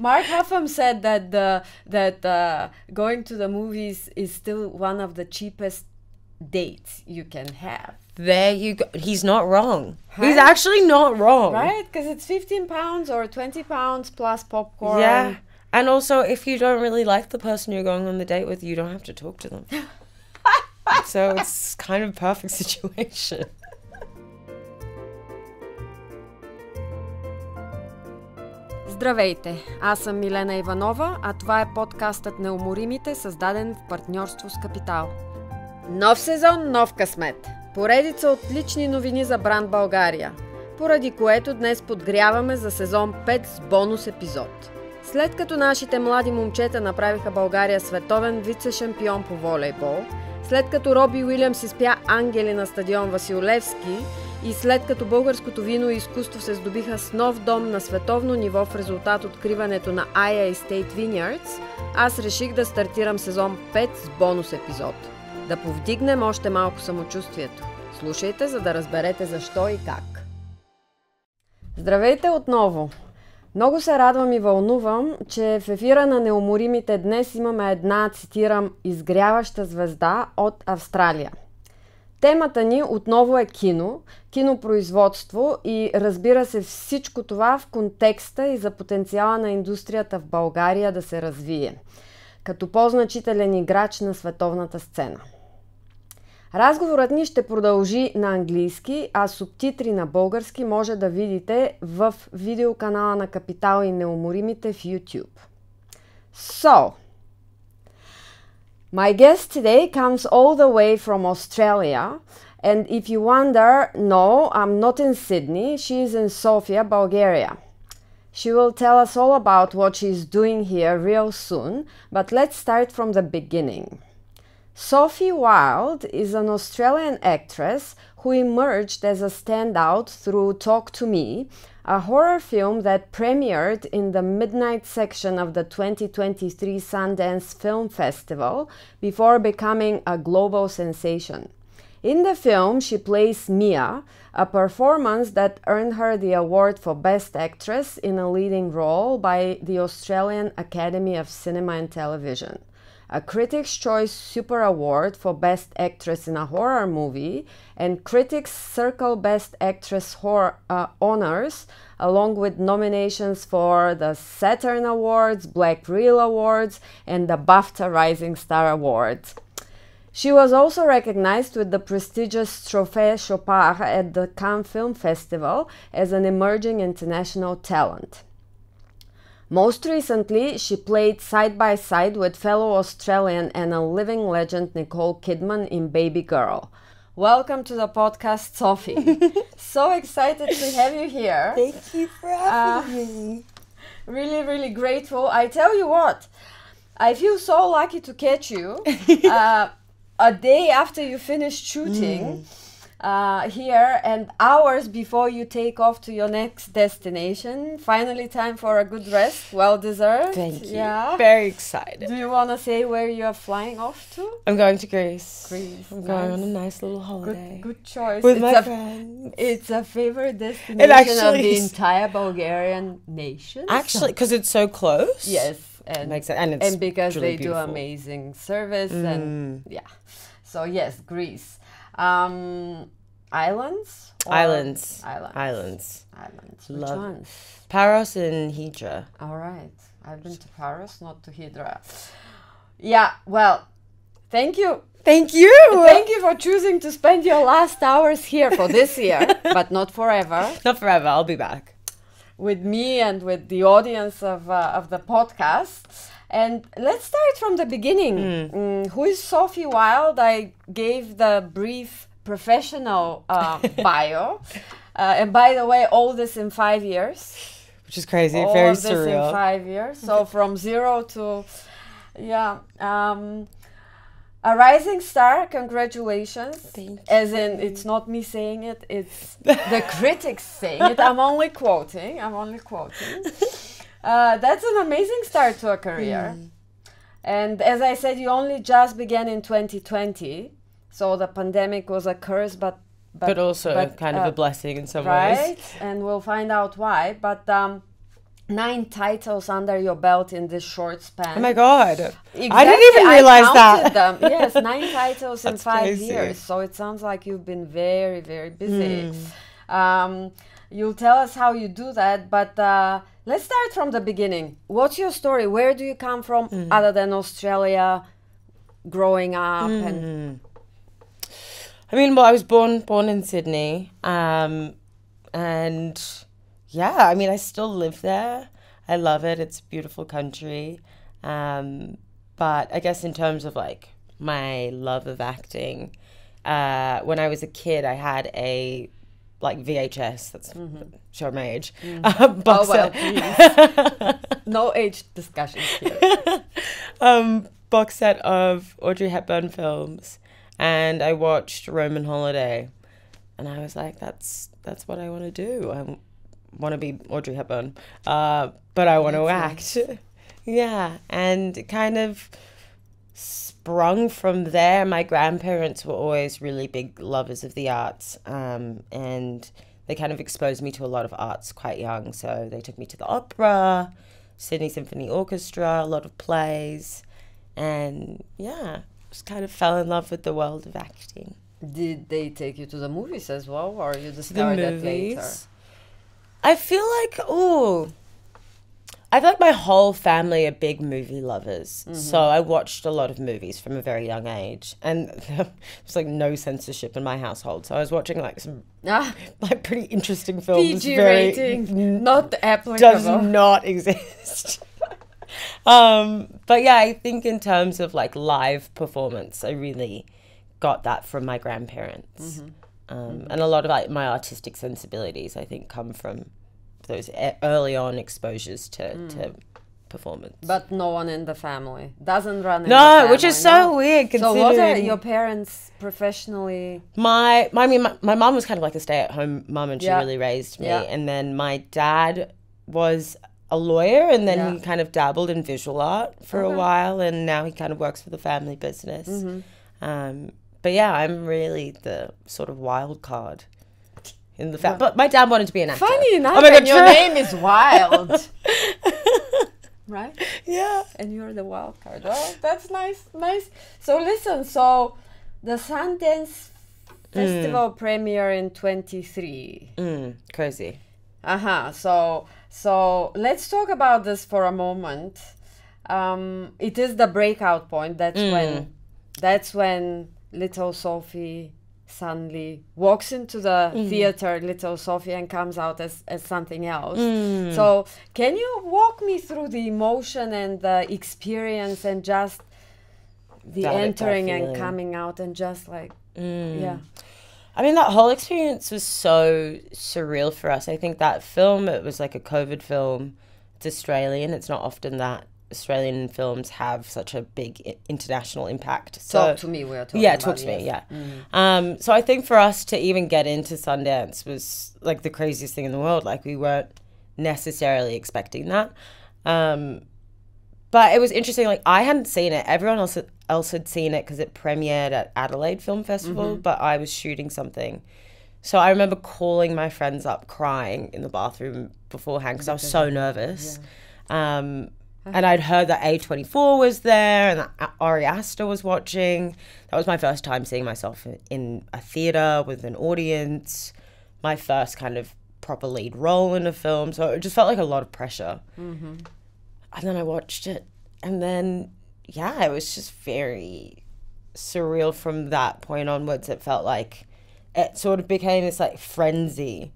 Mark Hoffman said that going to the movies is still one of the cheapest dates you can have. There you go. He's not wrong. Right? He's actually not wrong. Right? Because it's £15 or £20 plus popcorn. Yeah. And also, if you don't really like the person you're going on the date with, you don't have to talk to them. So it's kind of a perfect situation. Здравейте! Аз съм Милена Иванова, а това е подкастът Неуморимите, създаден в партньорство с Капитал. Нов сезон, нов късмет. Поредица от лични новини за бранд България, поради което днес подгряваме за сезон 5 с бонус епизод. След като нашите млади момчета направиха България световен вице-шампион по волейбол, след като Роби Уилямс изпя ангели на стадион Васил Левски и след като българското вино и изкуство се здобиха с нов дом на световно ниво в резултат откриването на IA Estate Vineyards, аз реших да стартирам сезон 5 с бонус епизод. Да повдигнем още малко самочувствието. Слушайте, за да разберете защо и как. Здравейте отново! Много се радвам и вълнувам, че в ефира на Неуморимите днес имаме една, цитирам, изгряваща звезда от Австралия. Темата ни отново е кино, кинопроизводство и разбира се всичко това в контекста и за потенциала на индустрията в България да се развие, като по-значителен играч на световната сцена. Разговорът ни ще продължи на английски, а субтитри на български може да видите в видеоканала на Капитал и Неуморимите в YouTube. So, my guest today comes all the way from Australia, and if you wonder, no, I'm not in Sydney, she is in Sofia, Bulgaria. She will tell us all about what she is doing here real soon, but let's start from the beginning. Sophie Uайлд is an Australian actress who emerged as a standout through Talk to Me, a horror film that premiered in the midnight section of the 2023 Sundance Film Festival before becoming a global sensation. In the film, she plays Mia, a performance that earned her the award for Best Actress in a Leading Role by the Australian Academy of Cinema and Television, a Critics' Choice Super Award for Best Actress in a Horror Movie, and Critics' Circle Best Actress honors, along with nominations for the Saturn Awards, Black Reel Awards, and the BAFTA Rising Star Awards. She was also recognized with the prestigious Trophée Chopard at the Cannes Film Festival as an emerging international talent. Most recently, she played side-by-side with fellow Australian and a living legend Nikol Kidman in Baby Girl. Welcome to the podcast, Sophie. So excited to have you here. Thank you for having me. Really, really grateful. I tell you what, I feel so lucky to catch you a day after you finished shooting. Here and hours before you take off to your next destination. Finally time for a good rest, well deserved. Thank you. Yeah. Very excited. Do you want to say where you are flying off to? I'm going to Greece. I'm going on a nice little holiday. Good choice. With my friends. It's a favorite destination of the is. entire Bulgarian nation. Actually, because it's so close. Yes. And, makes sense. And because really they beautiful. do amazing service and yeah. So yes, Greece. Islands? Islands. Which ones? Paros and Hydra. All right. I've been to Paros, not to Hydra. Yeah, well, thank you. Thank you. Thank you for choosing to spend your last hours here for this year, but not forever. Not forever. I'll be back. With me and with the audience of the podcast. And let's start from the beginning. Who is Sophie Uайлд? I gave the brief professional bio. And by the way, all this in 5 years. Which is crazy, all very of this surreal. in 5 years. So from zero to, yeah. A rising star, congratulations. Thank you. As in, it's not me saying it, it's the critics saying it. I'm only quoting. That's an amazing start to a career. And as I said, you only just began in 2020. So the pandemic was a curse, but also kind of a blessing in some right? ways. And we'll find out why. But 9 titles under your belt in this short span. Oh my God. Exactly. I didn't even realize that. Them. Yes, 9 titles in 5 crazy. years. So it sounds like you've been very, very busy. You'll tell us how you do that, but let's start from the beginning. What's your story? Where do you come from other than Australia, growing up? And I mean, well, I was born in Sydney, and yeah, I mean, I still live there. I love it. It's a beautiful country. But I guess in terms of like my love of acting, when I was a kid, I had a like VHS, that's show my age, box set. Please. No age discussions here. Box set of Audrey Hepburn films. And I watched Roman Holiday. And I was like, that's what I want to do. I want to be Audrey Hepburn, but I want to act. Yeah, and it kind of sprung from there. My grandparents were always really big lovers of the arts, and they kind of exposed me to a lot of arts quite young. So they took me to the opera, Sydney Symphony Orchestra, a lot of plays, and yeah, just kind of fell in love with the world of acting. Did they take you to the movies as well, or you discovered that later? I feel like my whole family are big movie lovers. So I watched a lot of movies from a very young age, and there's like no censorship in my household. So I was watching like some like pretty interesting films. PG rating, not applicable. Does not exist. But yeah, I think in terms of like live performance, I really got that from my grandparents. And a lot of like my artistic sensibilities, I think, come from those early on exposures to performance. But no one in the family doesn't run in the No, family, which is so weird So considering... what are your parents professionally? My mum was kind of like a stay-at-home mum, and she really raised me. Yeah. And then my dad was a lawyer, and then he kind of dabbled in visual art for a while, and now he kind of works for the family business. But yeah, I'm really the sort of wild card in the family. But my dad wanted to be an actor. Funny enough, Oh my God, your name is Wild. Right? Yeah. And you're the wild card. Well, that's nice. So listen, so the Sundance Festival premiere in 23. Crazy. So let's talk about this for a moment. It is the breakout point. That's when little Sophie suddenly walks into the theater, little Sophie, and comes out as something else. So can you walk me through the emotion and the experience and just the entering and coming out and just like, yeah. I mean, that whole experience was so surreal for us. I think that film, it was like a COVID film. It's Australian. It's not often that Australian films have such a big international impact. So, talk to me. We're talking about, talk to me. Yeah. So I think for us to even get into Sundance was like the craziest thing in the world. Like we weren't necessarily expecting that. But it was interesting. Like I hadn't seen it. Everyone else had seen it because it premiered at Adelaide Film Festival, but I was shooting something. So I remember calling my friends up crying in the bathroom beforehand because I was so nervous. And I'd heard that A24 was there and that Ari Aster was watching. That was my first time seeing myself in a theatre with an audience, my first kind of proper lead role in a film. So it just felt like a lot of pressure. And then I watched it. And then, yeah, it was just very surreal from that point onwards. It felt like it sort of became this like frenzy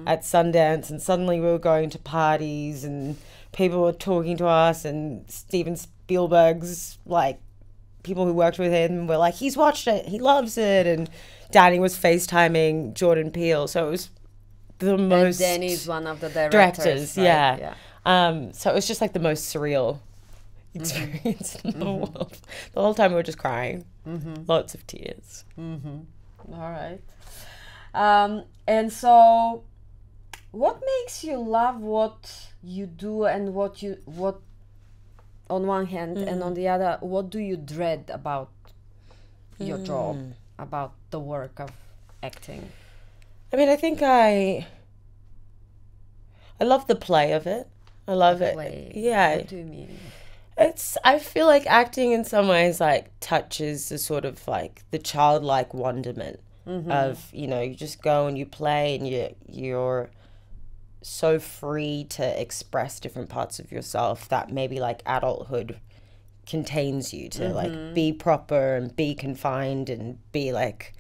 at Sundance. And suddenly we were going to parties and people were talking to us, and Steven Spielberg's like people who worked with him were like, he's watched it, he loves it, and Danny was FaceTiming Jordan Peele, so it was the most. And Danny's one of the directors, right? Yeah. So it was just like the most surreal experience in the world. The whole time we were just crying, lots of tears. All right. And so, what makes you love what you do, and what on one hand, and on the other, what do you dread about your job, about the work of acting? I mean, I think I love the play of it. I love it. Play. Yeah. What do you mean? I feel like acting in some ways like touches the sort of like the childlike wonderment of, you know, you just go and you play and you're so free to express different parts of yourself that maybe like adulthood contains you to like be proper and be confined and be like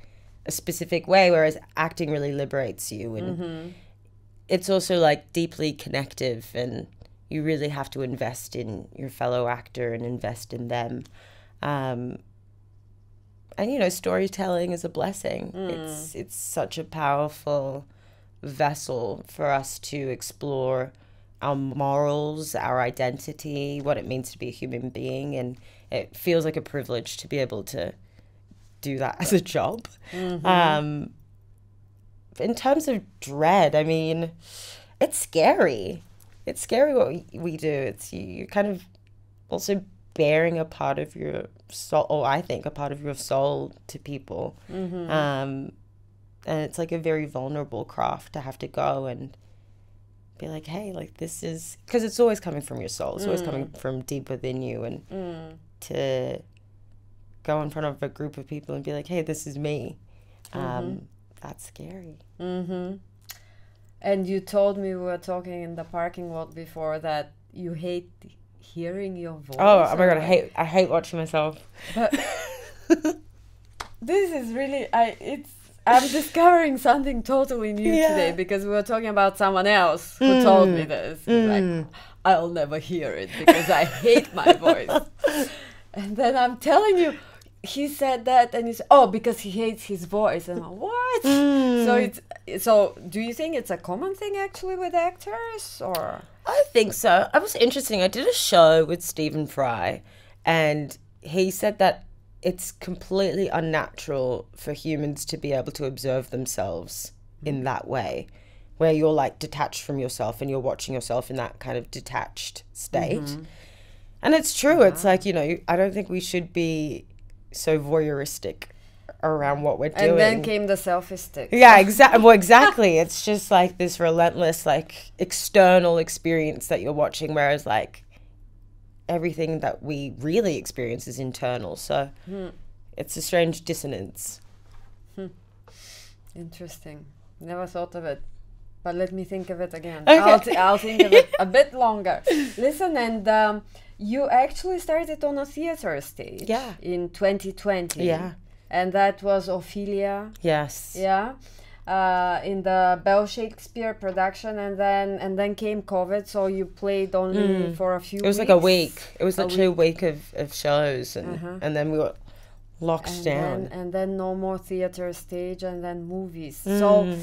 a specific way, whereas acting really liberates you, and it's also like deeply connective, and you really have to invest in your fellow actor and invest in them. And, you know, storytelling is a blessing. It's such a powerful vessel for us to explore our morals, our identity, what it means to be a human being. And it feels like a privilege to be able to do that as a job. In terms of dread, I mean, it's scary. It's scary what we do. It's you're kind of also bearing a part of your soul, or I think a part of your soul to people. And it's like a very vulnerable craft to have to go and be like, hey, like this is, because it's always coming from your soul. It's always coming from deep within you. And to go in front of a group of people and be like, hey, this is me. That's scary. And you told me, we were talking in the parking lot before, that you hate hearing your voice. Oh my god, I hate watching myself. But this is really, I'm discovering something totally new today, because we were talking about someone else who told me this. Like, I'll never hear it because I hate my voice. And then I'm telling you, he said that, and he said, oh, because he hates his voice. And I'm like, what? So do you think it's a common thing actually with actors, or? I think so. It was interesting. I did a show with Stephen Fry, and he said that it's completely unnatural for humans to be able to observe themselves in that way, where you're like detached from yourself and you're watching yourself in that kind of detached state. And it's true. It's like, you know, I don't think we should be so voyeuristic around what we're doing. And then came the selfie stick. Yeah, exactly. Well, exactly. It's just like this relentless, like, external experience that you're watching, whereas like everything that we really experience is internal. So it's a strange dissonance. Interesting. Never thought of it. But let me think of it again. Okay. I'll think of it a bit longer. Listen, and you actually started on a theater stage in 2020. Yeah. And that was Ophelia. Yes. Yeah. In the Bell Shakespeare production, and then came COVID, so you played only for a few weeks. It was like a week. It was literally a week of shows, and then we got locked down. And then no more theater stage, and then movies. So,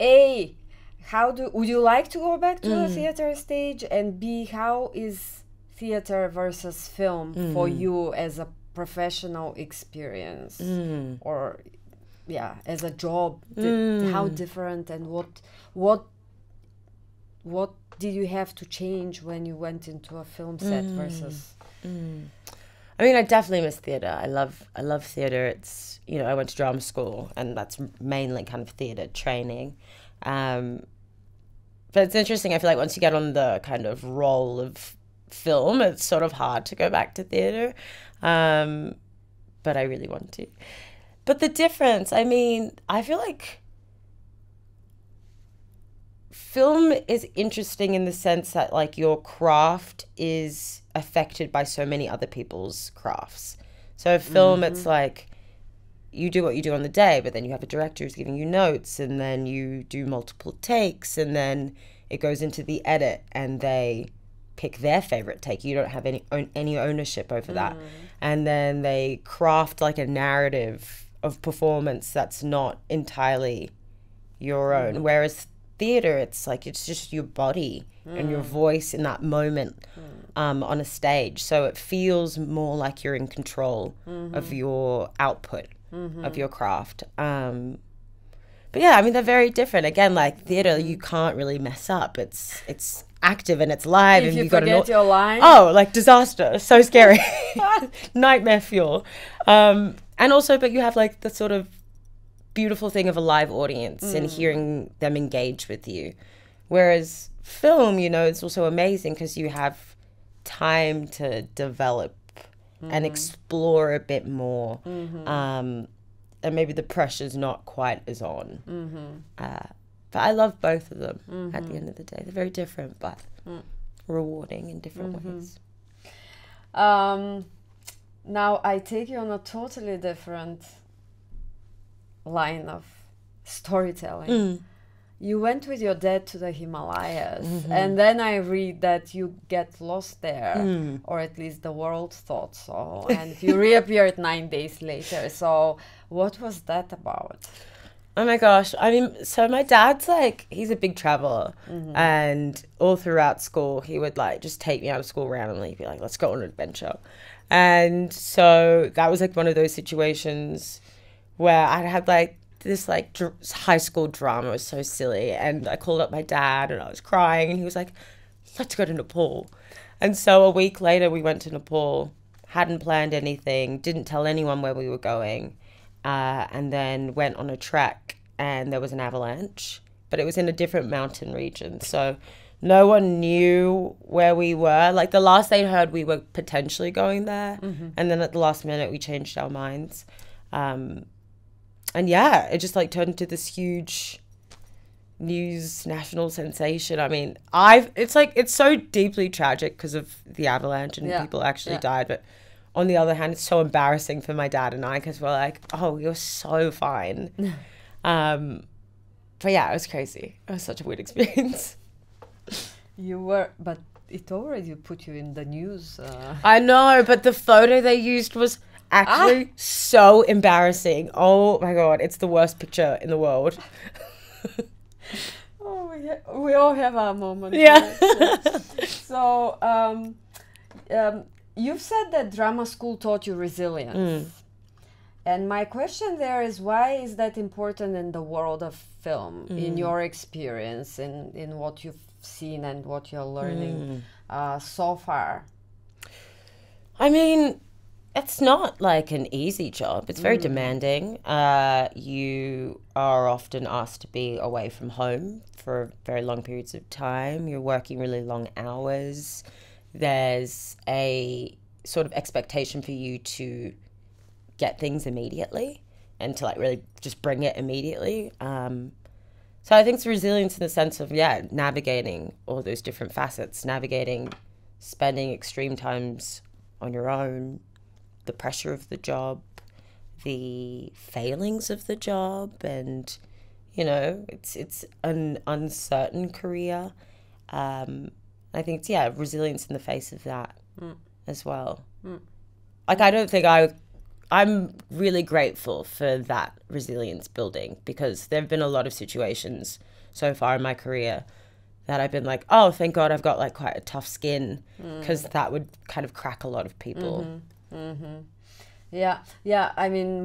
would you like to go back to the theater stage? And B, how is theater versus film for you as a professional experience, or as a job? How different, and what did you have to change when you went into a film set versus? I mean, I definitely miss theatre. I love theatre. It's, you know, I went to drama school, and that's mainly kind of theatre training. But it's interesting. I feel like once you get on the kind of role of film, it's sort of hard to go back to theatre. But I really want to. But the difference, I mean, I feel like film is interesting in the sense that like your craft is affected by so many other people's crafts. So film, it's like you do what you do on the day, but then you have a director who's giving you notes, and then you do multiple takes, and then it goes into the edit and they pick their favorite take. You don't have any ownership over that. And then they craft like a narrative of performance that's not entirely your own. Whereas theater, it's like, it's just your body and your voice in that moment on a stage. So it feels more like you're in control of your output, of your craft. But yeah, I mean, they're very different. Again, like theater, you can't really mess up. It's active and it's live. If and you forget your line. Oh, like disaster. So scary. Nightmare fuel. And also, but you have like the sort of beautiful thing of a live audience and hearing them engage with you. Whereas film, you know, it's also amazing because you have time to develop and explore a bit more. And maybe the pressure's not quite as on. But I love both of them at the end of the day. They're very different, but rewarding in different ways. Now I take you on a totally different line of storytelling. You went with your dad to the Himalayas, and then I read that you get lost there, or at least the world thought so, and you reappeared 9 days later. So what was that about? Oh my gosh. I mean, so my dad's like, he's a big traveler, and all throughout school, he would like just take me out of school randomly, be like, let's go on an adventure. And so that was like one of those situations where I had like this like high school drama. It was so silly. And I called up my dad and I was crying, and he was like, let's go to Nepal. And so a week later we went to Nepal, hadn't planned anything, didn't tell anyone where we were going. And then went on a trek, and there was an avalanche, but it was in a different mountain region. So no one knew where we were. Like the last they'd heard, we were potentially going there. And then at the last minute, we changed our minds. And yeah, it just like turned into this huge news national sensation. I mean, it's so deeply tragic because of the avalanche and people actually died. But on the other hand, it's so embarrassing for my dad and I because we're like, oh, you're so fine. But yeah, it was crazy. It was such a weird experience. You were, but it already put you in the news. I know, but the photo they used was actually so embarrassing. Oh my God, it's the worst picture in the world. Oh, we all have our moments. Yeah. Right? So, you've said that drama school taught you resilience. And my question there is, why is that important in the world of film, in your experience, in what you've seen and what you're learning so far? I mean, it's not like an easy job. It's very demanding. You are often asked to be away from home for very long periods of time. You're working really long hours. There's a sort of expectation for you to get things immediately and to like really just bring it immediately. So I think it's resilience in the sense of, navigating all those different facets, navigating spending extreme times on your own, the pressure of the job, the failings of the job, and, you know, it's an uncertain career. I think it's, resilience in the face of that as well. Like, I don't think I'm really grateful for that resilience building, because there have been a lot of situations so far in my career that I've been like, oh, thank God I've got like quite a tough skin, because that would kind of crack a lot of people. Yeah. I mean,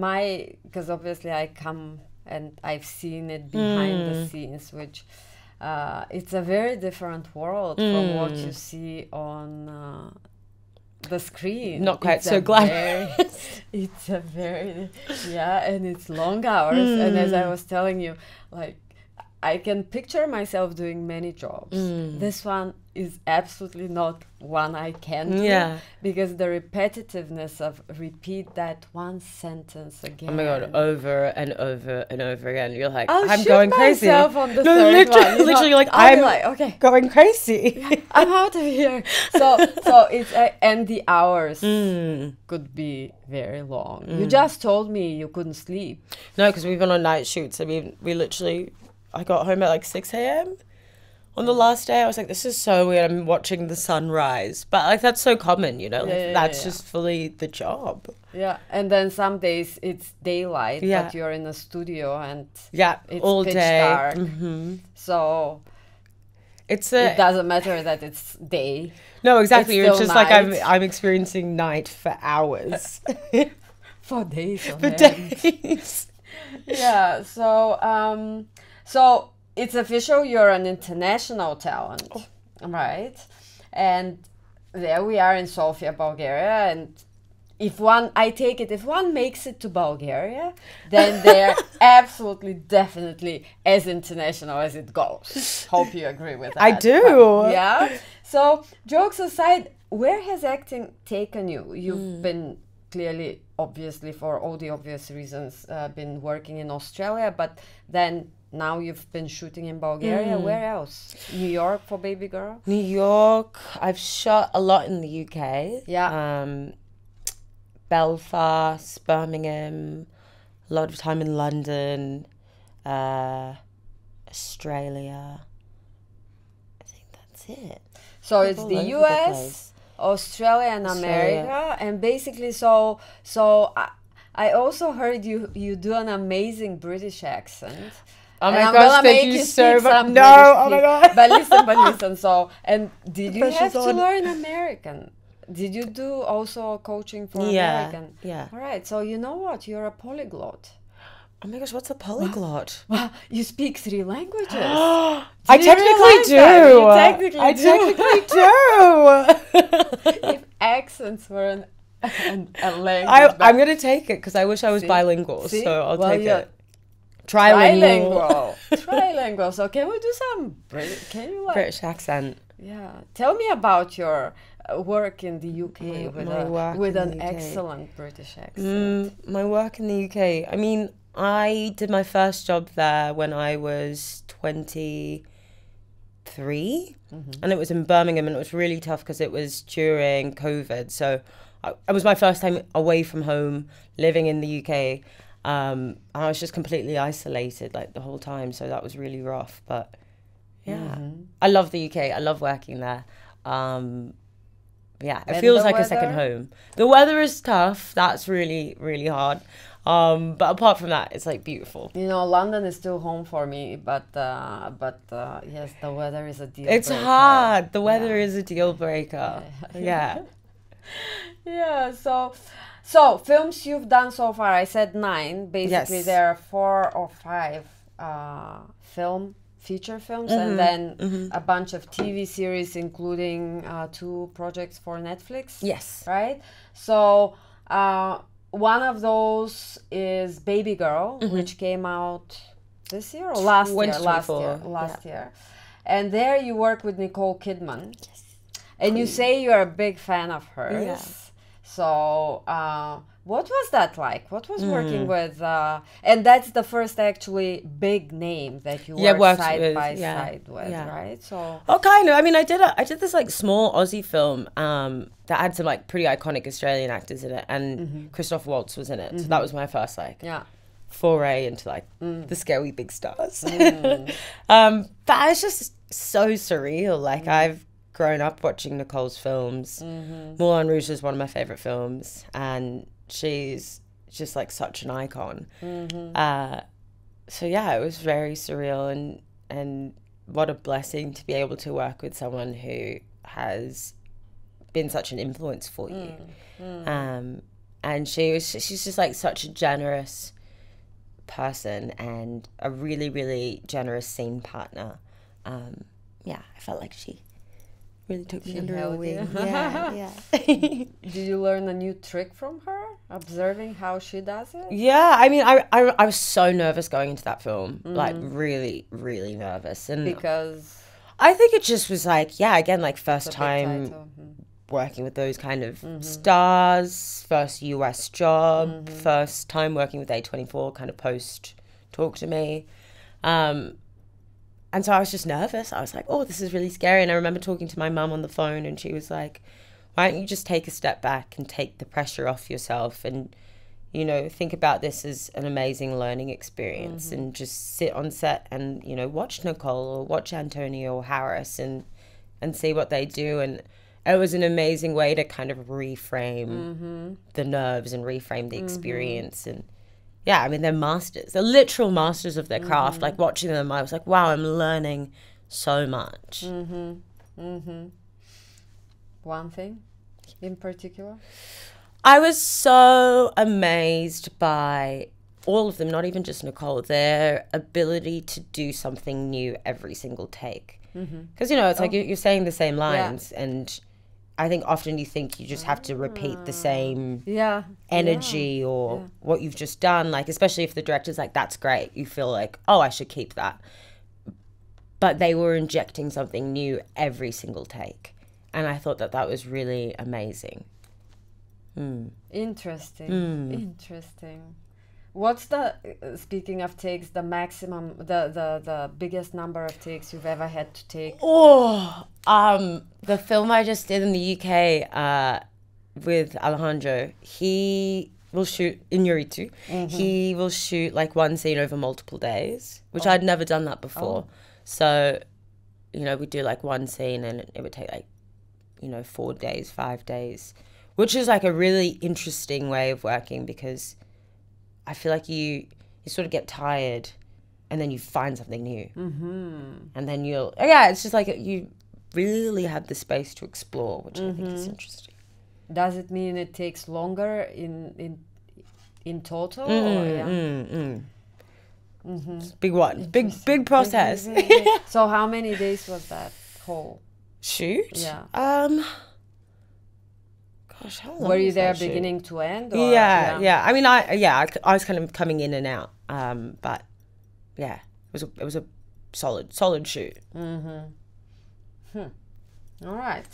because obviously I come and I've seen it behind the scenes, which it's a very different world from what you see on the screen. Not quite so glamorous. It's a very, and it's long hours. And as I was telling you, like, I can picture myself doing many jobs. This one is absolutely not one I can do, because the repetitiveness of repeat that one sentence again. Oh my God, over and over and over again. You're like, I'm going crazy. On the third one, literally, like, I'm like, okay, going crazy. I'm out of here. So it's and the hours could be very long. You just told me you couldn't sleep. No, because we've been on night shoots. I mean, I got home at like 6 a.m. on the last day. I was like, this is so weird. I'm watching the sun rise. But like, that's so common, you know? That's just fully the job. Yeah, and then some days it's daylight, but you're in a studio and it's all pitch day. dark. So it doesn't matter that it's day. No, exactly. It's just night. Like I'm experiencing night for hours. For days. For days. Yeah, so it's official, you're an international talent, right? And there we are in Sofia, Bulgaria, and if one makes it to Bulgaria, then they're absolutely, definitely as international as it goes. Hope you agree with that. I do. Yeah. So, jokes aside, where has acting taken you? You've been clearly, obviously, for all the obvious reasons, been working in Australia, but then now you've been shooting in Bulgaria. Where else? New York for Baby Girl? New York. I've shot a lot in the UK. Yeah. Belfast, Birmingham, a lot of time in London, Australia. I think that's it. So it's the US, Australia and America, and basically so I also heard you do an amazing British accent. Oh my gosh, thank you so much. No, oh my god. But listen, so, and did you have to learn American? Did you do also coaching for American? Yeah. All right, so you know what? You're a polyglot. Oh my gosh, what's a polyglot? Wow, you speak 3 languages. I technically do. I technically do. If accents were a language. I'm going to take it because I wish I was bilingual. See? So I'll take it. Trilingual. So can we do some British accent? Yeah. Tell me about your work in the UK with an UK. excellent British accent. My work in the UK. I mean, I did my first job there when I was 23, and it was in Birmingham, and it was really tough because it was during COVID. So it was my first time away from home, living in the UK. And I was just completely isolated like the whole time, so that was really rough. But yeah, I love the UK. I love working there. Yeah, it feels like a second home. The weather is tough. That's really, really hard. But apart from that, it's like beautiful. You know, London is still home for me, but yes, the weather is a deal breaker. It's hard. The weather is a deal breaker. Yeah. Yeah. So films you've done so far, I said 9. Basically, there are 4 or 5 feature films, and then a bunch of TV series, including 2 projects for Netflix. Yes. Right? So one of those is Baby Girl, which came out this year or last year. And there you work with Nikol Kidman. Yes. And you say you're a big fan of hers. Yeah. So what was that like? What was working with, and that's the first actually big name that you worked side by side with, right? So kind of. I mean, I did this like small Aussie film that had some like pretty iconic Australian actors in it, and Christoph Waltz was in it. So that was my first foray into like the scary big stars. But it's just so surreal. Like I've grown up watching Nicole's films. Moulin Rouge is one of my favorite films, and she's just like such an icon. So yeah, it was very surreal, and what a blessing to be able to work with someone who has been such an influence for you. And she's just like such a generous person and a really, really generous scene partner. Yeah, I felt like she really took me under her wing. Yeah. Did you learn a new trick from her, observing how she does it? Yeah, I mean, I was so nervous going into that film, like really, really nervous. And because I think it just was like, again, like first time working with those kind of stars, first US job, first time working with A24, kind of post Talk to Me. And so I was just nervous. I was like, oh, this is really scary. And I remember talking to my mum on the phone, and she was like, why don't you just take a step back and take the pressure off yourself and, you know, think about this as an amazing learning experience and just sit on set and, you know, watch Nicole or watch Antonio or Harris and see what they do. And it was an amazing way to kind of reframe the nerves and reframe the experience. And yeah, I mean, they're masters. They're literal masters of their craft. Like, watching them, I was like, wow, I'm learning so much. One thing in particular? I was so amazed by all of them, not even just Nicole, their ability to do something new every single take. Because, you know, it's like you're saying the same lines. And I think often you think you just have to repeat the same Yeah. energy or what you've just done. Like, especially if the director's like, that's great. You feel like, oh, I should keep that. But they were injecting something new every single take. And I thought that was really amazing. Interesting. What's the, speaking of takes, the maximum, the biggest number of takes you've ever had to take? The film I just did in the UK with Alejandro, he will shoot in Yuritu. He will shoot like one scene over multiple days, which I'd never done that before. So, you know, we'd do like one scene and it would take like, you know, 4 days, 5 days, which is like a really interesting way of working because I feel like you sort of get tired and then you find something new. And then it's just like you really have the space to explore, which I think is interesting. Does it mean it takes longer in total? It's a big one. Big process. So how many days was that whole shoot? Yeah. Gosh, how long were you was there that shoot? beginning to end? Or, yeah. I mean, I was kind of coming in and out. But yeah, it was a solid shoot. All right.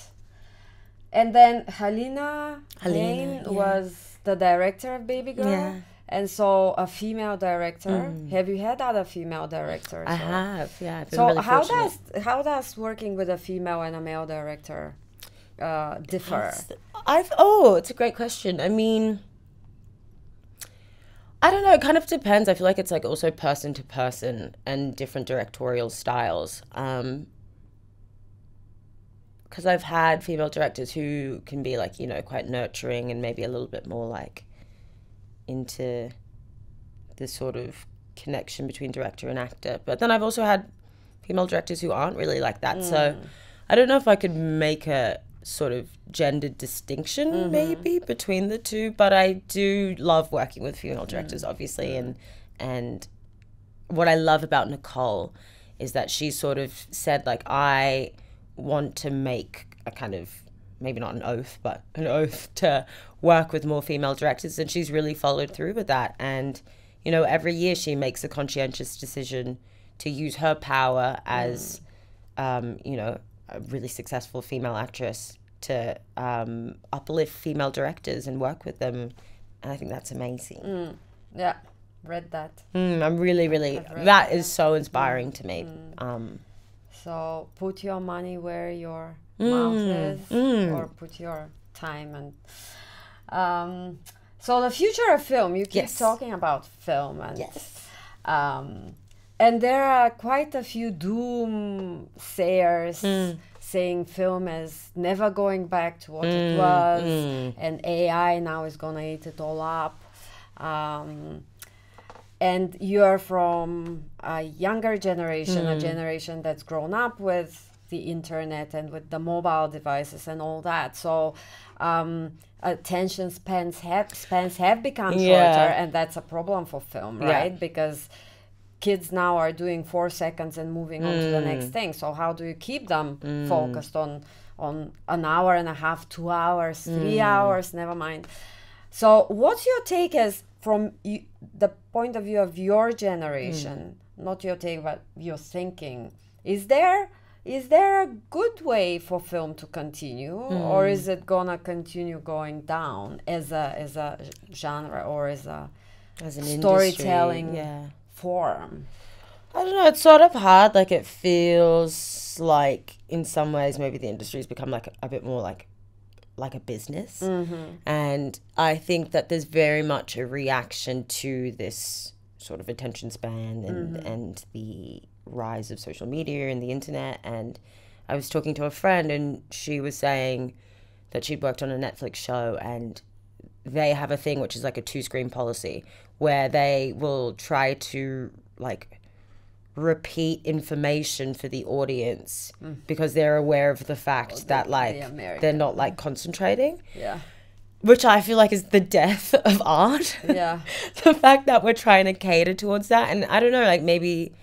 And then Halina Hain was the director of Baby Girl. Yeah. And so a female director. Have you had other female directors? I have, yeah. I've been So really fortunate. how does working with a female and a male director differ? It's a great question. I mean, I don't know. It kind of depends. I feel like it's like also person to person and different directorial styles. Because I've had female directors who can be like, you know, quite nurturing and maybe a little bit more like into the sort of connection between director and actor. But then I've also had female directors who aren't really like that. So I don't know if I could make a sort of gender distinction maybe between the two, but I do love working with female directors, obviously. And what I love about Nicole is that she sort of said, like, I want to make a kind of, maybe not an oath, but an oath to work with more female directors, and she's really followed through with that. And, you know, every year she makes a conscientious decision to use her power as, you know, a really successful female actress to uplift female directors and work with them. And I think that's amazing. Yeah, read that. I'm really, that is so inspiring to me. So put your money where your mouth is, or put your time. And so the future of film, you keep talking about film, and and there are quite a few doomsayers saying film is never going back to what it was, and AI now is gonna eat it all up. And you're from a younger generation, a generation that's grown up with the internet and with the mobile devices and all that. So attention spans have become shorter, and that's a problem for film, right? Because kids now are doing 4 seconds and moving on to the next thing. So how do you keep them focused on an hour and a half, 2 hours, 3 hours, never mind. So what's your take as from the point of view of your generation, not your take, but your thinking? Is there a good way for film to continue, or is it gonna continue going down as a genre or as an storytelling form? I don't know. It's sort of hard. Like, it feels like in some ways maybe the industry's become like a bit more like a business. And I think that there's very much a reaction to this sort of attention span and the rise of social media and the internet. And I was talking to a friend, and she was saying that she'd worked on a Netflix show, and they have a thing which is like a 2-screen policy where they will try to like repeat information for the audience because they're aware of the fact that like they're not like concentrating. Which I feel like is the death of art. The fact that we're trying to cater towards that. And I don't know, like maybe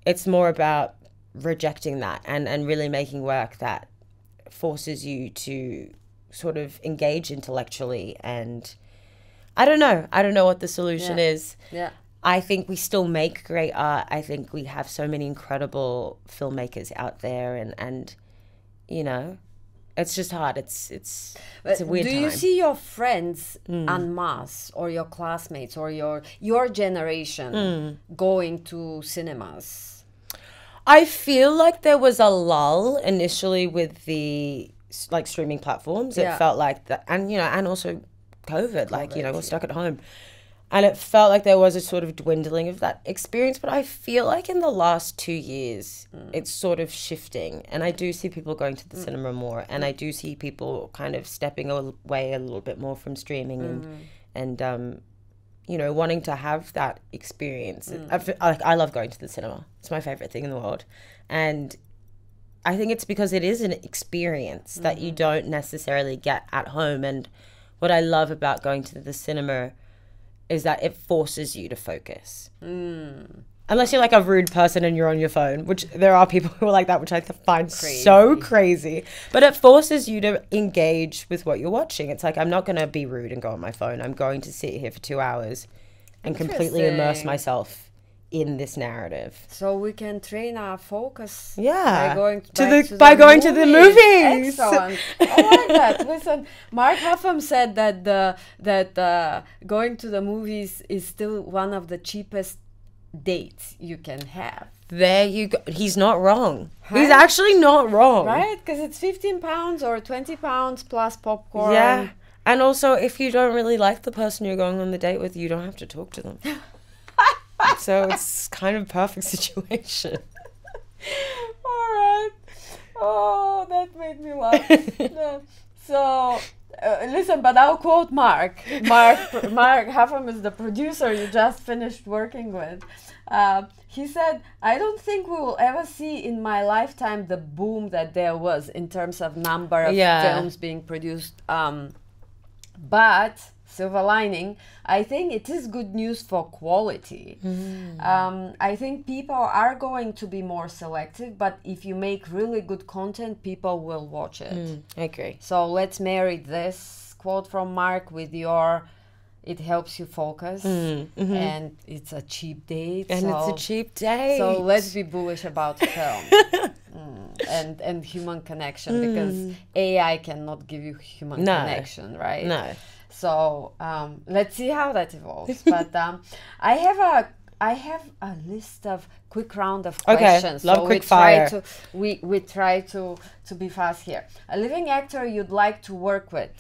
it's more about rejecting that and really making work that forces you to sort of engage intellectually. And I don't know what the solution is. Yeah. I think we still make great art. I think we have so many incredible filmmakers out there, and you know, it's just hard. It's a weird time. Do you see your friends en masse, or your classmates, or your generation going to cinemas? I feel like there was a lull initially with the like streaming platforms. It felt like that, and you know, and also COVID, like, you know, we're stuck at home. And it felt like there was a sort of dwindling of that experience. But I feel like in the last 2 years, it's sort of shifting. And I do see people going to the cinema more. And I do see people kind of stepping away a little bit more from streaming and you know, wanting to have that experience. I love going to the cinema. It's my favorite thing in the world. And I think it's because it is an experience that you don't necessarily get at home. And what I love about going to the cinema is that it forces you to focus. Unless you're like a rude person and you're on your phone, which there are people who are like that, which I find so crazy. But it forces you to engage with what you're watching. It's like, I'm not going to be rude and go on my phone. I'm going to sit here for 2 hours and completely immerse myself in this narrative. So we can train our focus by going to the movies. Excellent. I like that. Listen, Mark Hoffman said that going to the movies is still one of the cheapest dates you can have. There you go. He's not wrong. Right? He's actually not wrong. Right? Because it's £15 or £20 plus popcorn. Yeah. And also, if you don't really like the person you're going on the date with, you don't have to talk to them. So it's kind of a perfect situation. All right. Oh, that made me laugh. So, listen, but I'll quote Mark. Mark Huffam is the producer you just finished working with. He said, I don't think we will ever see in my lifetime the boom that there was in terms of number of films being produced. But, silver lining, I think it is good news for quality. I think people are going to be more selective, but if you make really good content, people will watch it. I agree. So let's marry this quote from Mark with your, it helps you focus, and it's a cheap date. And it's a cheap date. So let's be bullish about film. And human connection, because AI cannot give you human connection, right? No. So let's see how that evolves. But I have a list of quick round of questions. Love so quick fire. We try to be fast here. A living actor you'd like to work with?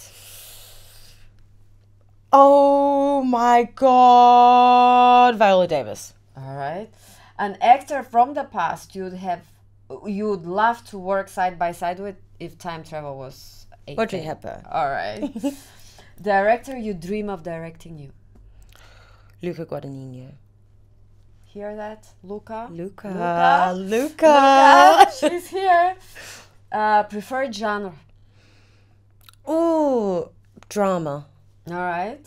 Oh my God, Viola Davis. All right. An actor from the past you'd love to work side by side with if time travel was a Audrey thing. Hepburn. All right. Director you dream of directing you? Luca Guadagnino. Hear that? Luca. She's here. Preferred genre? Ooh, drama. All right.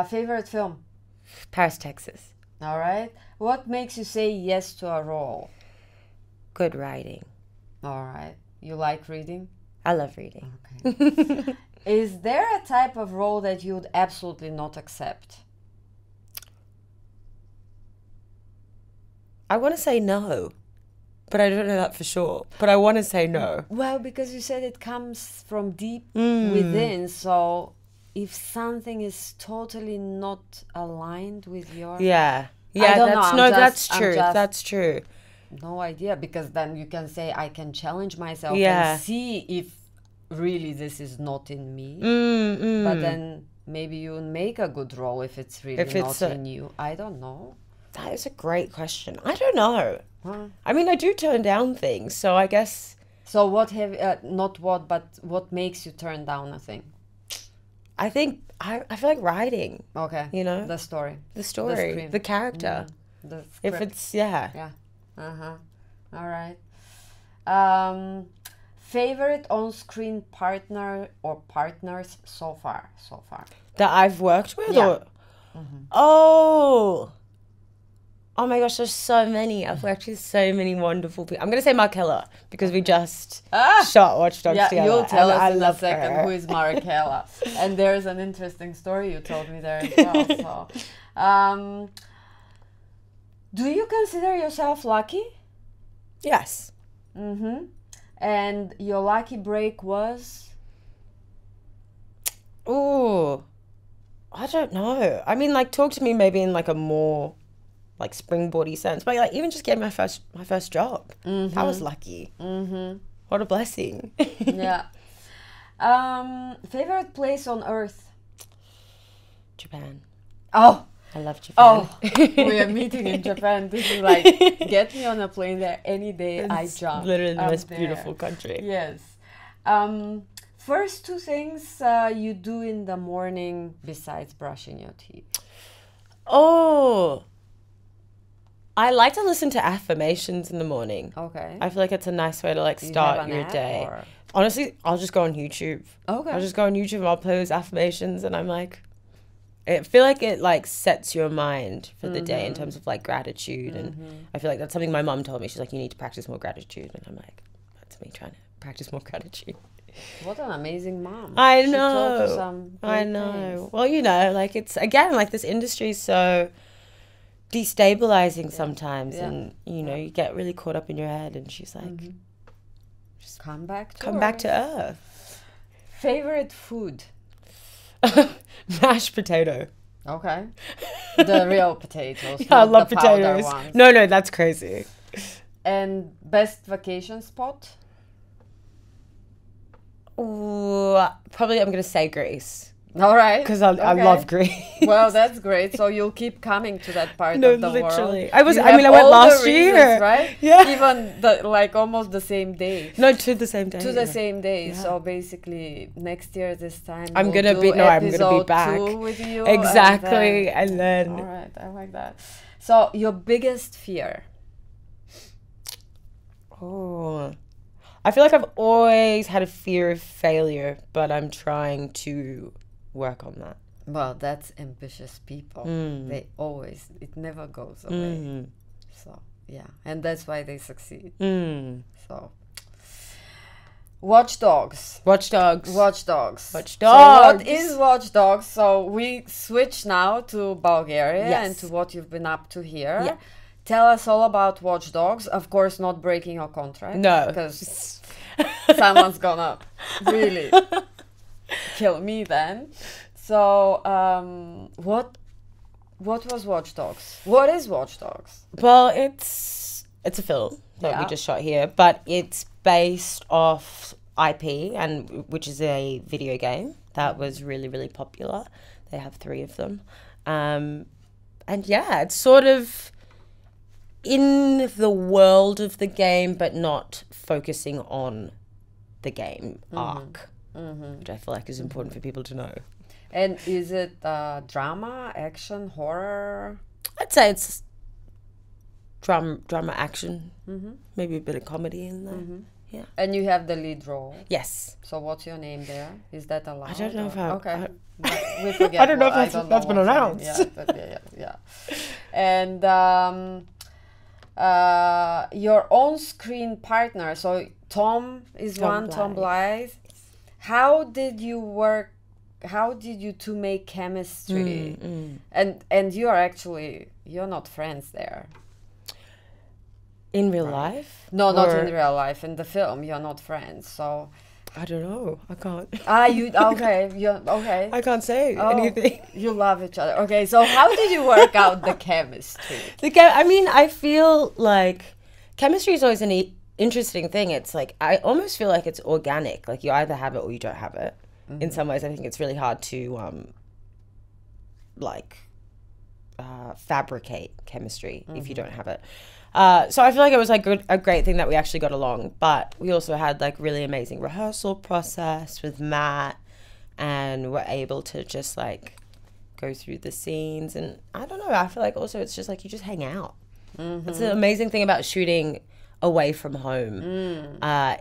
Favorite film? Paris, Texas. All right. What makes you say yes to a role? Good writing. All right. You like reading? I love reading. Okay. Is there a type of role that you would absolutely not accept? I want to say no, but I don't know that for sure. But I want to say no. Well, because you said it comes from deep within, so if something is totally not aligned with your... That's true. That's true. No idea, because then you can say, I can challenge myself and see if really this is not in me. But then maybe you make a good role if it's really not in you. I don't know. That is a great question. I don't know. I mean, I do turn down things, so I guess... So what but what makes you turn down a thing? I think, I feel like writing. Okay. You know? The story. The character. The script. If it's, Yeah. All right. Favorite on-screen partner or partners so far? That I've worked with? Yeah. Oh, Oh my gosh, there's so many. I've worked with so many wonderful people. I'm going to say Markella because we just shot Watch Dogs together. You'll tell us in a love second her. who is Markella. And there's an interesting story you told me there as well. So, do you consider yourself lucky? Yes. Mm-hmm. And your lucky break was? Ooh, I don't know. I mean, like, talk to me maybe in like a more like springboardy sense, but like even just getting my first job, that was lucky. What a blessing. Yeah. Favorite place on earth? Japan. Oh, I love Japan. oh, we are meeting in Japan. This is like, get me on a plane there any day. I jump. Literally the I'm most there. beautiful country. Yes. First two things you do in the morning besides brushing your teeth. Oh, I like to listen to affirmations in the morning. Okay. I feel like it's a nice way to like Do you start have an your app, day. or- Honestly, I'll just go on YouTube. Okay. I'll just go on YouTube and I'll play those affirmations and I'm like, I feel like it like sets your mind for the day in terms of like gratitude. And I feel like that's something my mum told me. She's like, you need to practice more gratitude. And I'm like, that's me trying to practice more gratitude. What an amazing mom. I She taught you know. some I great know. things. Well, you know, like it's, again, like this industry is so destabilizing sometimes. Yeah. And, you know, you get really caught up in your head. And she's like, Just come back to come back to earth. earth. Favorite food? Mashed potato. Okay. The real potatoes. Yeah, I not love the powder potatoes. ones. No, that's crazy. And best vacation spot? Ooh, probably I'm going to say Greece. All right. Because I Okay. love Greece. Well, that's great. So you'll keep coming to that part No, of the literally. world. I went last year. Right? Yeah. Even like almost the same day. No, to the same day. To the yeah. same day. Yeah. So basically, next year this time I'm we'll gonna do be episode back. 2 with you. Exactly. And then all right, I like that. So your biggest fear? oh, I feel like I've always had a fear of failure, but I'm trying to work on that. Well, that's ambitious people. They always, it never goes away. So yeah, and that's why they succeed. So Watch Dogs. Watch Dogs. Watch Dogs. Watch So Dogs. what is Watch Dogs? So we switch now to Bulgaria Yes. and to what you've been up to here. Yeah. Tell us all about Watch Dogs. Of course, not breaking your contract. No. Because someone's gonna really kill me then. So what was Watch Dogs? What is Watch Dogs? Well, it's a film that we Yeah. just shot here, but it's based off IP, and which is a video game that was really, really popular. They have 3 of them. And yeah, it's sort of in the world of the game, but not focusing on the game arc, which I feel like is important for people to know. And is it drama, action, horror? I'd say it's drama action, maybe a bit of comedy in there. Yeah. And you have the lead role. Yes. So what's your name there? Is that allowed? I don't know if Okay. We forget. I don't know if what- that's been what's your name. announced. Yeah, but yeah. And your on-screen partner. So Tom is Tom one. Tom Blythe. Blythe. How did you work? How did you two make chemistry? And you're not friends there. In real life? No, not Or- in real life. In the film, you're not friends. So I don't know. I can't. you okay? You're okay. I can't say Oh, anything. You love each other. Okay, so how did you work out the chemistry? I mean, I feel like chemistry is always an interesting thing. It's like, I almost feel like it's organic. Like you either have it or you don't have it. In some ways, I think it's really hard to fabricate chemistry if you don't have it. So I feel like it was like a great thing that we actually got along, but we also had like really amazing rehearsal process with Matt, and we're able to just like go through the scenes. And I don't know, I feel like also it's just like you just hang out. It's the amazing thing about shooting away from home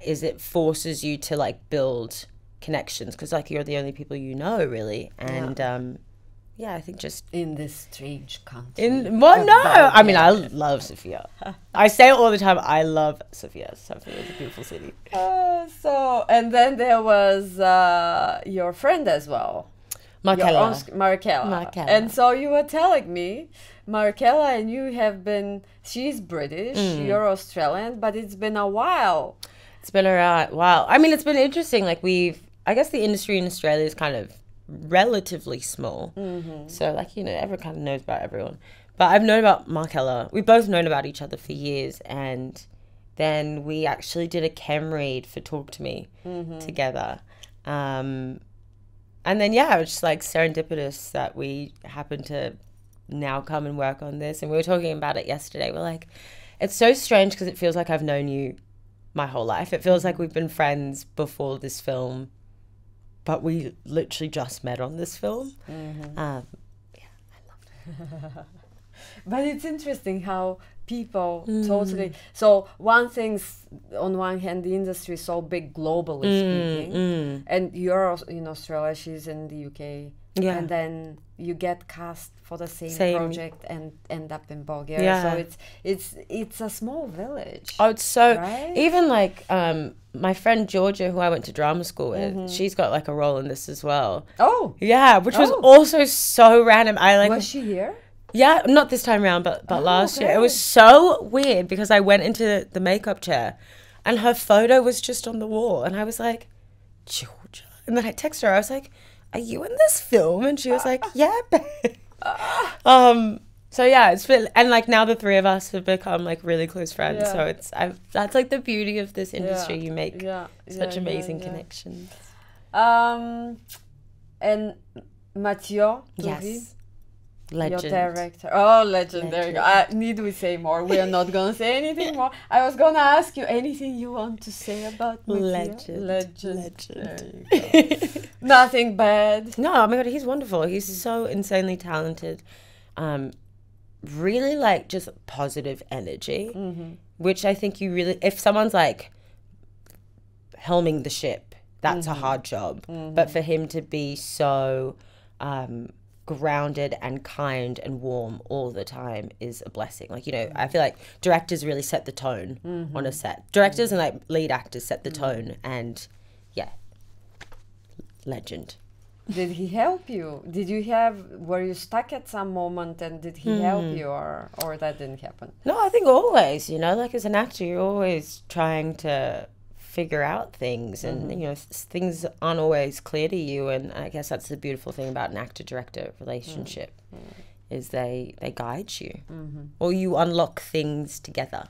is it forces you to like build connections, because like you're the only people you know really, and yeah, I think just in this strange country. I mean, I love Sofia. I say it all the time. I love Sofia. Sofia is a beautiful city. And then there was your friend as well. Markella. And so you were telling me, Markella and you have been, she's British, you're Australian, but it's been a while. It's been a while. I mean, it's been interesting. Like I guess the industry in Australia is kind of relatively small. So like, you know, everyone kind of knows about everyone. But I've known about Markella. We've both known about each other for years. And then we actually did a chem read for Talk to Me together. And then, yeah, it was just like serendipitous that we happened to now come and work on this. And we were talking about it yesterday. We're like, it's so strange because it feels like I've known you my whole life. It feels like we've been friends before this film, but we literally just met on this film. Yeah, I loved it. But it's interesting how people totally... So one thing's, on one hand, the industry is so big globally speaking, and you're in Australia, she's in the UK, and then you get cast for the same project and end up in Bulgaria. So it's a small village. Oh, it's so... Right? Even like my friend Georgia, who I went to drama school with, she's got like a role in this as well. Oh! Yeah, which was also so random. Was she here? Yeah, not this time around, but last year. It was so weird because I went into the makeup chair and her photo was just on the wall. And I was like, Georgia. And then I texted her. I was like, are you in this film? And she was like, yeah, babe. So yeah, it's been, and like now the three of us have become like really close friends. So that's like the beauty of this industry. You make such amazing connections. And Mathieu, yes. Legend. Your director. Oh, legend. There you go. Need we say more? We are not going to say anything more. I was going to ask you anything you want to say about Mathieu. Legend. There you go. Nothing bad. No, oh my God, he's wonderful. He's so insanely talented. Really like just positive energy, which I think you really, if someone's like helming the ship, that's a hard job. But for him to be so grounded and kind and warm all the time is a blessing. Like, you know, I feel like directors really set the tone on a set. Directors and like lead actors set the tone, and yeah, legend. Did he help you? Were you stuck at some moment and did he help you, or that didn't happen? No, I think always, you know, like as an actor, you're always trying to figure out things, and you know, things aren't always clear to you, and I guess that's the beautiful thing about an actor-director relationship is they guide you, or you unlock things together.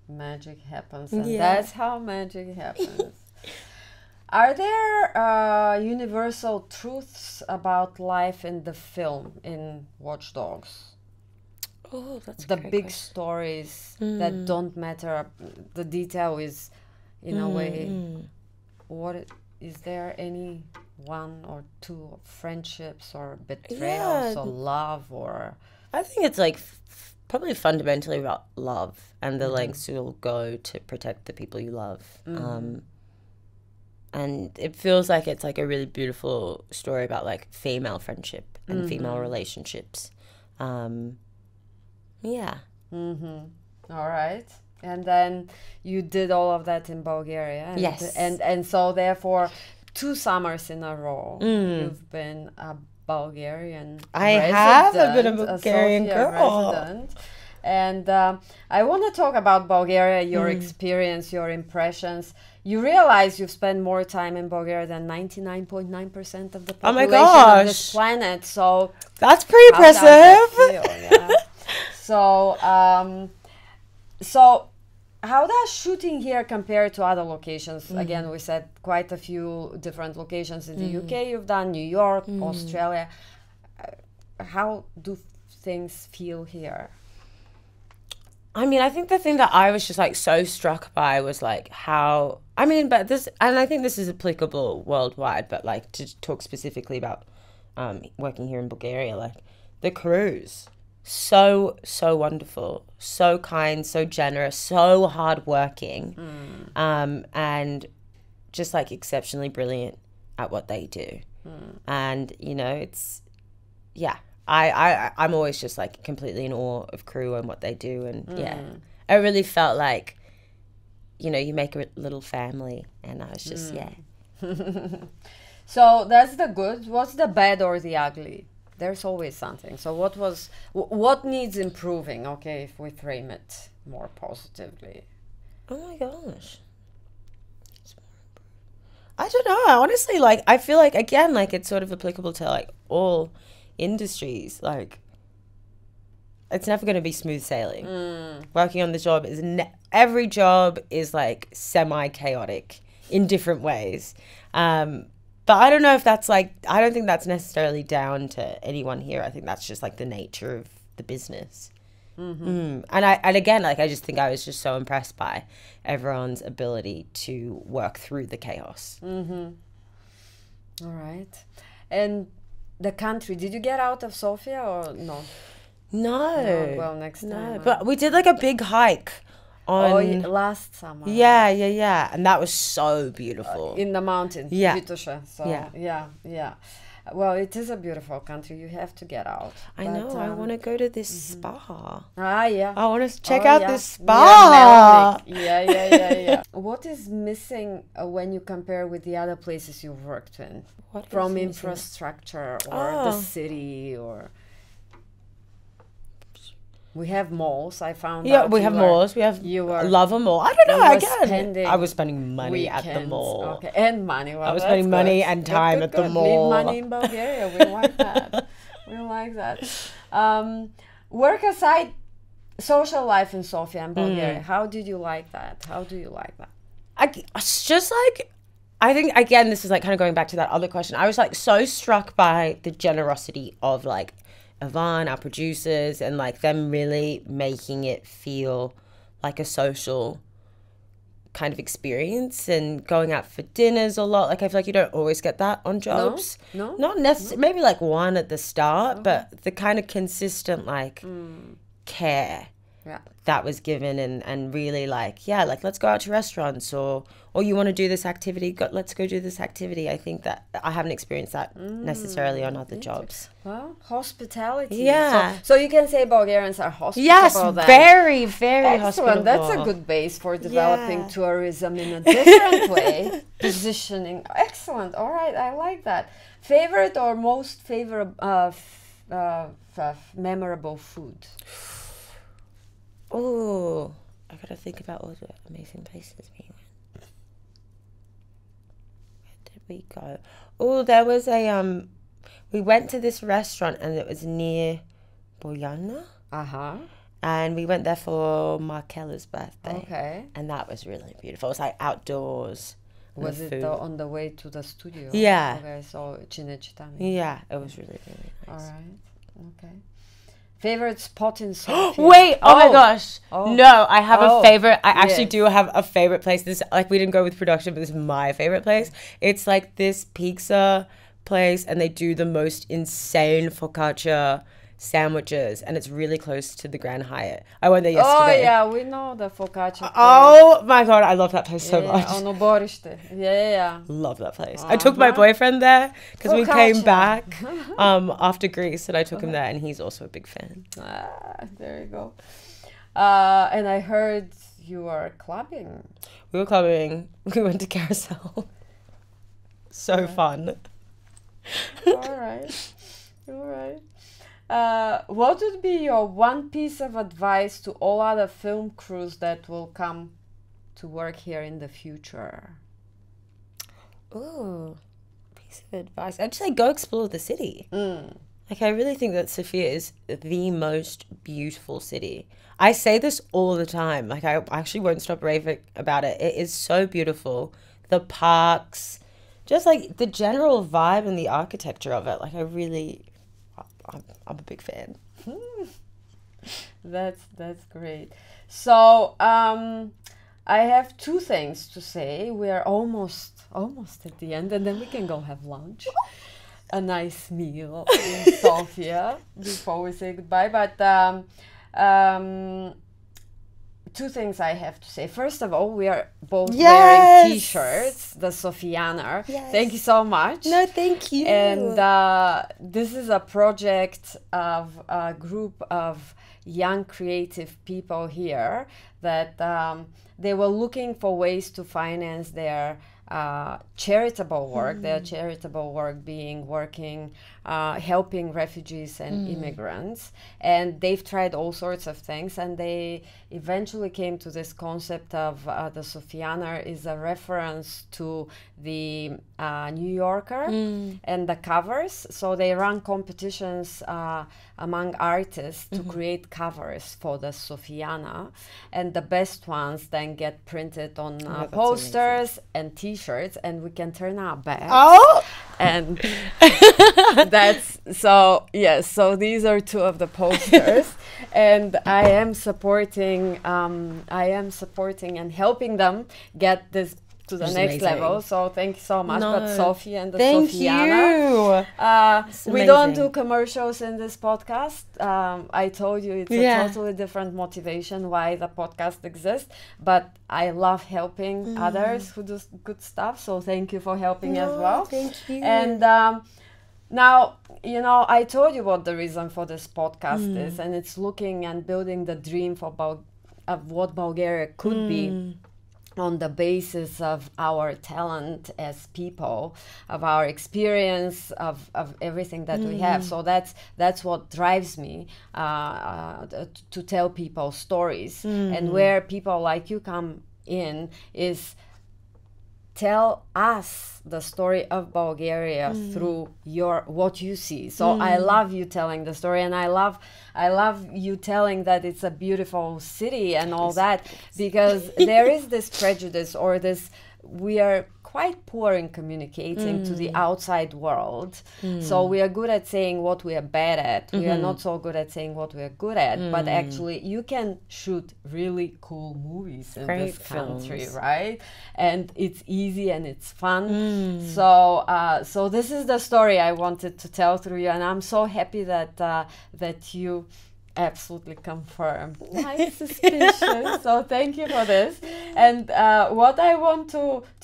Magic happens, and that's how magic happens. Are there universal truths about life in the film, in Watch Dogs? Oh, that's the big stories that don't matter. The detail is, in a way, is there any one or two friendships or betrayals or love, or? I think it's like probably fundamentally about love and the lengths you'll go to protect the people you love. And it feels like it's like a really beautiful story about like female friendship and female relationships. Yeah. All right. And then you did all of that in Bulgaria. And yes. And so therefore 2 summers in a row you've been a Bulgarian resident. I've been a Bulgarian girl. Resident. And I want to talk about Bulgaria, your experience, your impressions. You realize you've spent more time in Bulgaria than 99.9% of the population of this planet. So that's pretty impressive. So how does shooting here compare to other locations? Again, we said quite a few different locations in the UK you've done, New York, Australia. How do things feel here? I mean, I think the thing that I was just like so struck by was like how, I mean, but this, and I think this is applicable worldwide, but like to talk specifically about working here in Bulgaria, like the crews, so wonderful, so kind, so generous, so hardworking, and just like exceptionally brilliant at what they do. And, you know, yeah, I'm always just like completely in awe of crew and what they do. And yeah, I really felt like, you know, you make a little family, and I was just, yeah. So that's the good. What's the bad or the ugly? There's always something. So what needs improving? Okay, if we frame it more positively. Oh my gosh. I don't know. Honestly, like, I feel like, again, like, it's sort of applicable to, like, all industries. Like, it's never going to be smooth sailing. Working on the job is, every job is, like, semi-chaotic in different ways. But I don't know if that's, like, I don't think that's necessarily down to anyone here. I think that's just, like, the nature of the business. And again, like, I just think I was just so impressed by everyone's ability to work through the chaos. All right. And the country, did you get out of Sofia or no? No. Well, next time. But we did, like, a big hike on... last summer. Yeah. And that was so beautiful. In the mountains. Yeah. Vitosha. So, yeah. Well, it is a beautiful country. You have to get out. I know. I want to go to this spa. Yeah. I want to check out this spa. Yeah. What is missing when you compare with the other places you've worked in? From infrastructure or the city or... We have malls. I found out. Yeah, we have malls. Love a mall. I don't know. Again, I was spending money at the mall. Okay, and money. Well, I was spending money and time at the mall. Leave money in Bulgaria. We like that. We like that. Work aside, social life in Sofia and Bulgaria. How did you like that? How do you like that? It's just like, I think, again, this is like kind of going back to that other question. I was like so struck by the generosity of like Ivan, our producers, and like them really making it feel like a social kind of experience and going out for dinners a lot. Like I feel like you don't always get that on jobs. No? Not necessarily. Maybe like one at the start, but the kind of consistent like care that was given and really like, like let's go out to restaurants or you want to do this activity, let's go do this activity. I think that I haven't experienced that necessarily on other jobs. Well, hospitality. Yeah. So you can say Bulgarians are hospitable. Yes, very, very excellent. hospitable. That's a good base for developing tourism in a different way. Positioning. Excellent. All right, I like that. Favorite or most favorite memorable food? Oh, I gotta think about all the amazing places we went. Where did we go? Oh, there was a we went to this restaurant and it was near Bojana. And we went there for Markella's birthday. Okay. And that was really beautiful. It was like outdoors. Was it on the way to the studio? Yeah. Okay, so Cinecittà. Yeah, it was really, really nice. All right. Okay. Favorite spot in Sofia? Wait! Oh my gosh! No, I have a favorite. I actually do have a favorite place. This, like, we didn't go with production, but this is my favorite place. It's like this pizza place, and they do the most insane focaccia sandwiches, and it's really close to the Grand Hyatt. I went there yesterday. Oh yeah, we know the focaccia place. Oh my god, I love that place so much. Ono Borište. Yeah. Love that place. I took my boyfriend there because we came back after Greece, and I took him there, and he's also a big fan. There you go. And I heard you are clubbing. We were clubbing. We went to Carousel. So fun. All right. What would be your one piece of advice to all other film crews that will come to work here in the future? Ooh, piece of advice. I'd say go explore the city. Like, I really think that Sofia is the most beautiful city. I say this all the time. Like, I actually won't stop raving about it. It is so beautiful. The parks, just like the general vibe and the architecture of it. Like, I'm a big fan. That's great. So I have two things to say. We are almost at the end, and then we can go have lunch. A nice meal in Sofia before we say goodbye. But two things I have to say. First of all, we are both wearing t-shirts, the Sofiana. Yes. Thank you so much. No, thank you. And this is a project of a group of young creative people here that they were looking for ways to finance their charitable work, their charitable work being helping refugees and immigrants. And they've tried all sorts of things, and they eventually came to this concept of the Sofiana is a reference to the New Yorker and the covers. So they run competitions among artists to create covers for the Sofiana, and the best ones then get printed on posters and t-shirts, and we can turn our backs. Oh! And that's so yes. So these are two of the posters, and I am supporting and helping them get this to the next level. So thank you so much. But Sophie and the Sofiana. We don't do commercials in this podcast. I told you it's a totally different motivation why the podcast exists. But I love helping others who do good stuff. So thank you for helping as well. Thank you. And now, you know, I told you what the reason for this podcast is, and it's looking and building the dream of what Bulgaria could be on the basis of our talent as people, of our experience, of everything that we have. So that's what drives me to tell people stories. And where people like you come in is tell us the story of Bulgaria through what you see. So I love you telling the story, and I love you telling that it's a beautiful city and all that, because there is this prejudice or this, we are quite poor in communicating to the outside world. So we are good at saying what we are bad at. We are not so good at saying what we are good at. But actually, you can shoot really cool movies in this country, right? And it's easy and it's fun. So this is the story I wanted to tell through you, and I'm so happy that you absolutely confirmed my suspicion. So thank you for this. And what I want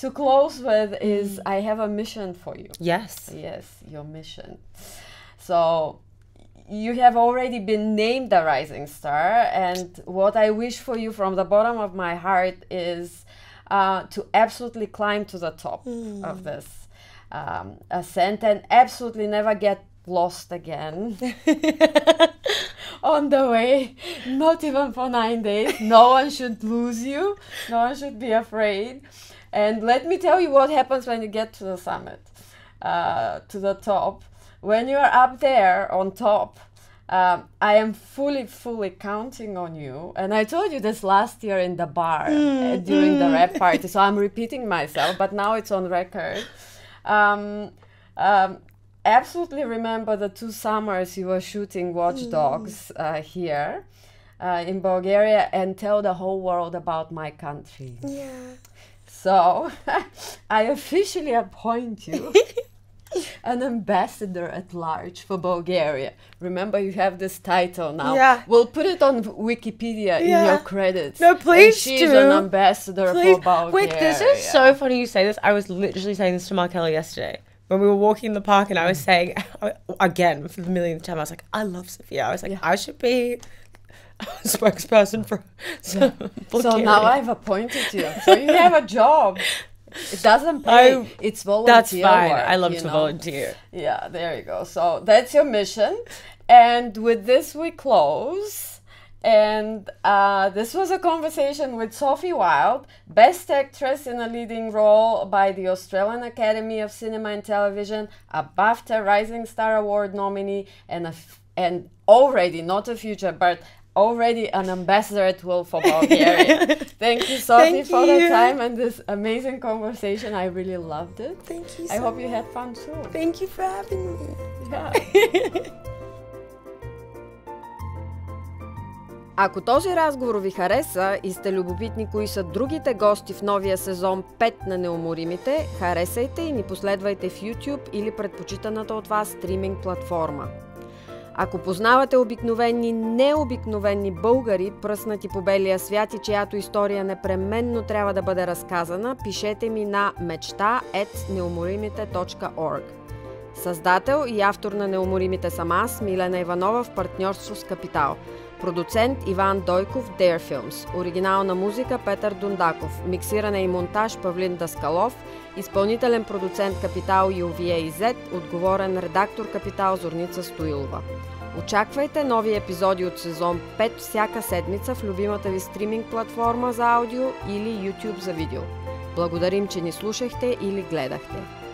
to close with is I have a mission for you. Yes, your mission. So you have already been named the rising star, and what I wish for you from the bottom of my heart is to absolutely climb to the top of this ascent and absolutely never get lost again on the way, not even for 9 days. No one should lose you. No one should be afraid. And let me tell you what happens when you get to the summit, to the top. When you are up there on top, I am fully counting on you. And I told you this last year in the bar during the rap party, so I'm repeating myself, but now it's on record. Absolutely remember the 2 summers you were shooting Watch Dogs here in Bulgaria, and tell the whole world about my country. So I officially appoint you an ambassador at large for Bulgaria. Remember, you have this title now. We'll put it on Wikipedia in your credits. No, please She's an ambassador for Bulgaria. Wait, this is so funny you say this. I was literally saying this to Markella yesterday. When we were walking in the park, and I was saying, again, for the millionth time, I was like, I love Sophia. I was like, I should be a spokesperson for So now I've appointed you. So you have a job. It doesn't pay. It's volunteer That's fine. work, I love to volunteer. Yeah, there you go. So that's your mission. And with this, we close. And this was a conversation with Sophie Uайлд, Best Actress in a Leading Role by the Australian Academy of Cinema and Television, a BAFTA Rising Star Award nominee, and already, not a future, but already an ambassador at will for Bulgaria. Thank you, Sophie, for the time and this amazing conversation. I really loved it. Thank you. I hope you had fun too. Thank you for having me. Yeah. Ако този разговор ви хареса и сте любопитни кои са другите гости в новия сезон 5 на Неуморимите, харесайте и ни последвайте в YouTube или предпочитаната от вас стриминг платформа. Ако познавате обикновени, необикновени българи, пръснати по белия свят и чиято история непременно трябва да бъде разказана, пишете ми на mечта@неуморимите.org. Създател и автор на Неуморимите съм аз, Милена Иванова, в партньорство с Капитал. Продуцент Иван Дойков, Dare Films. Оригинална музика Петър Дундаков. Миксиране и монтаж Павлин Даскалов. Изпълнителен продуцент Капитал Ювия и Зет. Отговорен редактор Капитал Зорница Стоилова. Очаквайте нови епизоди от сезон 5 всяка седмица в любимата ви стриминг платформа за аудио или YouTube за видео. Благодарим, че ни слушахте или гледахте.